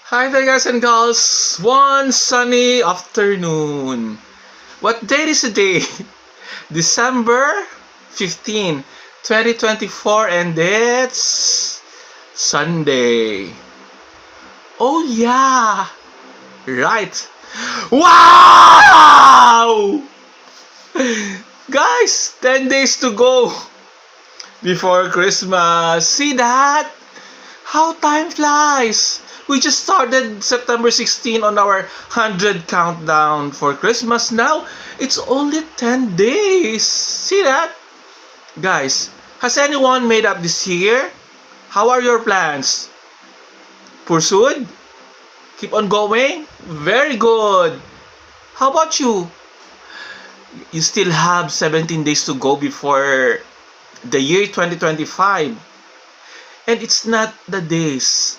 Hi there, guys and girls. One sunny afternoon. What date is today? December 15, 2024, and it's Sunday. Oh yeah, right. Wow! Guys, 10 days to go before Christmas. See that? How time flies! We just started September 16 on our 100 countdown for Christmas. Now, it's only 10 days. See that? Guys, has anyone made up this year? How are your plans? Pursued? Keep on going? Very good. How about you? You still have 17 days to go before the year 2025. And it's not the days